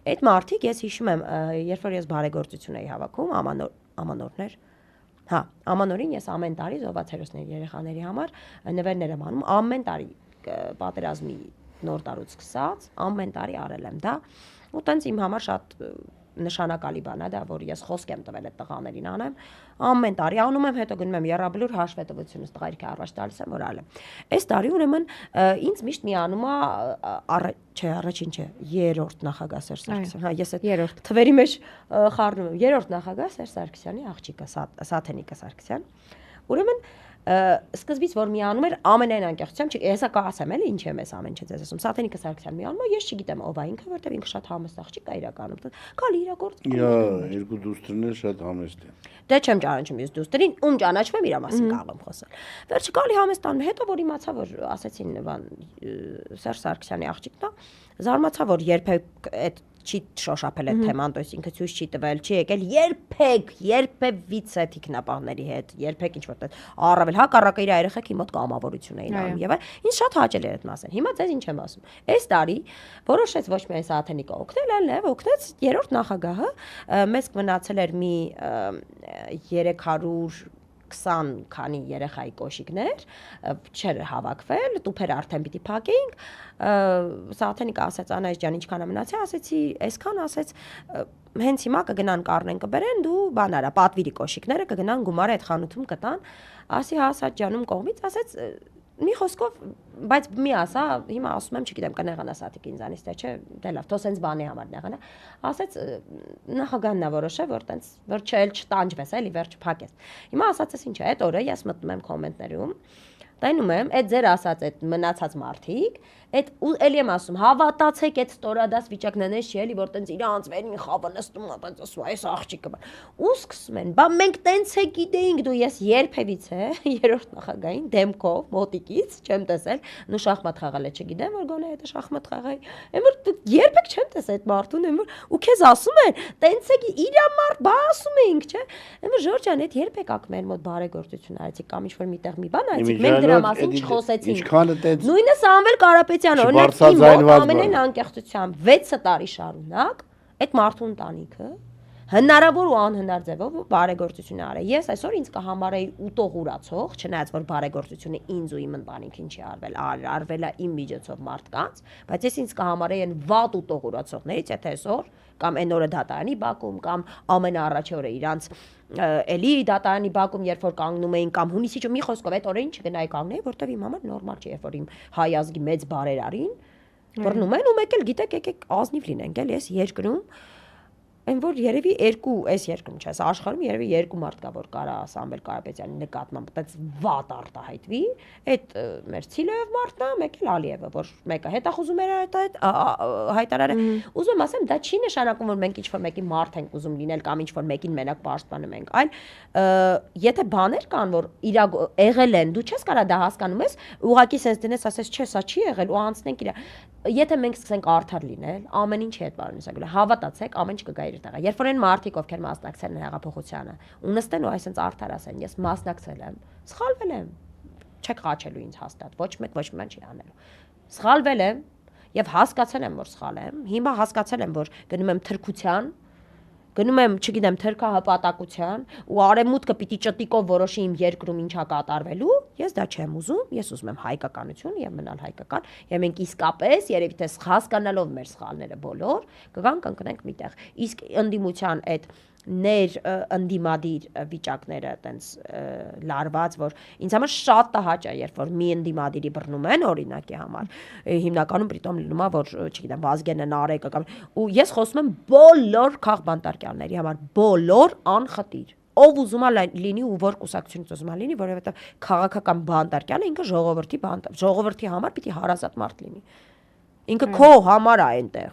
Այդ մարդիկ ես հիշում եմ, երբ որ ես բարեգործություն էի հավաքում, ամանորներ Հա, ամանորին ես ամեն տարի զոհվածերոսների երեխաների համար նվերներ եմ անում, ամեն տարի պատերազմի նոր տարուց սկսած, ամեն տարի արել եմ դա, ու տենց իմ համար շատ նշանակալի բան է դա, որ ես խոսք եմ տվել այդ տղաներին անեմ, ամեն տարի անում եմ, հետո գնում եմ եռաբլուր հաշվետվությունս տղայրքի առաջ տալիս եմ, որ արել եմ։ Այս տարի ուրեմն ինձ միշտ միանում է առաջին չէ, երրորդ նախագահ Սերժ Սարգսյան, հա, ես այդ թվերի մեջ խառնում եմ, երրորդ նախագահ Սերժ Սարգսյանի աղջիկը Սաթենիկը Սարգսյան։ Ուրեմն սկզբից որ միանում էր ամենայն անկեղծությամբ, հեսա կասեմ էլի ինչ եմ ես ամեն ինչ ձեզ ասում, Սաթենիկը Սարգսյան միանում, ես չգիտեմ ով է ինքը, որտեվ ինքը շատ համեստ աղջիկ է իրականում։ Կալի իրագործ։ Երկու դուստրներ շատ համեստ են։ Դե չեմ ճանաչում ես դուստրին, ում ճանաչում եմ իր մասին կարող եմ խոսել։ Վերջը կալի համեստանում, հետո որ իմացա որ ասեցին բան Սերժ Սարգսյանի աղջիկն է, զարմացա որ երբեք այդ չի շոշափել այդ թեման, то есть ինքը ցույց չի տվել, չի եկել երբևիցե թիկնապահների հետ, երբեք ինչ որտեղ առավել հակառակը իր երեխեքի մոտ կամավորություն էին անում եւ ինձ շատ հաճել էր այդ մասը։ Հիմա ձեզ ինչ եմ ասում։ Այս տարի որոշեց ոչ միայն Սաթենիկը օգնել, այլև օգնեց երրորդ նախագահը, մեզ մնացել էր մի 320 քանի երեխայի կոշիկներ, չէր հավաքվել, տուփերը արդեն պիտի փակեինք, Սաթենիկը ասեց Անայս ջան, ինչքան է մնացել, ասեցի, այսքան ասեց, հենց հիմա կգնան կառնեն կբերեն, դու բան արա, պատվիրի կոշիկները կգնան գումարը այդ խանութում կտան, ասի հա Սաթ ջանում կողմից, ասեց մի խոսքով, բայց մի ասա, հիմա ասում եմ, չգիտեմ, կնեղանա Սաթիկը ինձանից, թե չէ, դե լավ, թող սենց բանի համար նեղանա, ասեց նախագահն է որոշել, որ տենց, որ չտանջվես, էլի, վերջ փակես։ Հիմա ասածս ինչ է, այդ օրը ես մտնում եմ կոմենտներում, տենում եմ, այդ ձեր ասած այդ մնացած մարդիկ, այդ էլի եմ ասում, հավատացեք այդ ստորադաս վիճակներն չի էլի, որ տենց իրանց վերին խավը նստում է, տենց ասում, այս աղջիկը բան։ Ու սկսում են, բա մենք տենց է գիտեինք, դու ես երբևիցե երրորդ նախագահին դեմքով, մոտիկից չեմ տեսել, նու շախմատ խաղալ է, չգիտեմ, որ գոնե այդ շախմատ խաղայի, այն որ երբեք չեմ տեսել այդ մարդուն, այն որ ու քեզ ասում են, տենց է իրա մարդ, բա ասում էինք, չէ։ Այն որ Ժորժ ջան, այդ երբեք ակ մեր մոտ բարեգործություն արեցիք կամ ինչ որ միտեղ մի բան արեցիք, մենք դրա մասին չխոսեցինք։ Նույնը Սամվել Կարապետյանը, օրինակ, ամենայն անկեղծությամբ 6 տարի շարունակ այդ մարդու ընտանիքը հնարավոր ու անհնար ձևով բարեգործություն արել։ Ես այսօր ինձ կհամարեի ուտողուրացող, չնայած որ բարեգործությունը ինձ ու իմ ընտանիքին չի արվել է իմ միջոցով մարդկանց, բայց ես ինձ կհամարեի այն վատ ուտողուրացողներից, եթե այսօր կամ այն օրը դատարանի բակում կամ ամենաառաջի օրը իրանց էլի դատարանի բակում երբ որ կանգնում էին կամ հունիսի մի խոսքով այդ օրերին չգնայի կանգնեի, որտեվ իմ համար նորմալ չի, երբ որ իմ հայ ազգի մեծ բարեր արին, բռնում են ու մեկ էլ գիտեք եկեք ազնիվ լինենք, էլի ես երկրում Այն որ երևի այս երկրում չէ, աշխարհում երևի երկու մարդ կա, որ կարա Սամվել Կարապետյանի նկատմամբ այդպես վատ արտահայտվի, այդ մեր Ցիլոև մարդն է, մեկ էլ Ալիևը, որ մեկը հետախուզում էր այդ հայտարարը։ Ուզում ասեմ, դա չի նշանակում, որ մենք ինչ-որ մեկի մարդ ենք ուզում լինել կամ ինչ-որ մեկին մենակ պաշտպանում ենք, այլ եթե բաներ կան, որ եղել են, դու չես կարա դա հասկանում ես, ուղղակի sense դնես, ասես, չէ, սա չի եղել ու անցնենք իրա։ Եթե մենք սկսենք արդար լինել, ամեն ինչ հետ բարունեսակել, հավատացեք, ամեն ինչ կգա իր տեղը։ Երբ որ այն մարդիկ, ովքեր մասնակցել են հեղափոխությանը, ու նստեն ու այսպես արդար ասեն, ես մասնակցել եմ, սխալվել եմ, չեք խաչելու ինձ հաստատ, ոչ մեկ ոչ մի բան չի անելու։ Սխալվել եմ եւ հասկացել եմ, որ սխալ եմ։ Հիմա հասկացել եմ, որ գնում եմ թրքության, գնում եմ, չգիտեմ, թրքահպատակության ու արեմուտքը պիտի ճտիկով որոշի իմ երկրում ինչա կատարվելու, ես դա չեմ ուզում, ես ուզում եմ հայկականություն եւ մնալ հայկական, եւ մենք իսկապես երևի թե հասկանալով մեր սխալները բոլոր, կգանք ընկնենք միտեղ։ Իսկ ընդդիմության այդ ներ ընդդիմադիր վիճակները այտենց լարված, որ ինձ համար շատ տհաճ է, երբ որ մի ընդդիմադիրի բռնում են օրինակի համար, հիմնականում պրիտոմ լինում է, որ չգիտեմ, Վազգենը Նարեկը կամ ու ես խոսում եմ բոլոր քաղբանտարկյալների համար, բոլոր անխտիր ով ուզում է լինի ու որ կուսակցությունից ուզում է լինի, որովհետև քաղաքական բանտարկյալը ինքը ժողովրդի համար պիտի հարազատ մարդ լինի։ Ինքը քո համար է այնտեղ։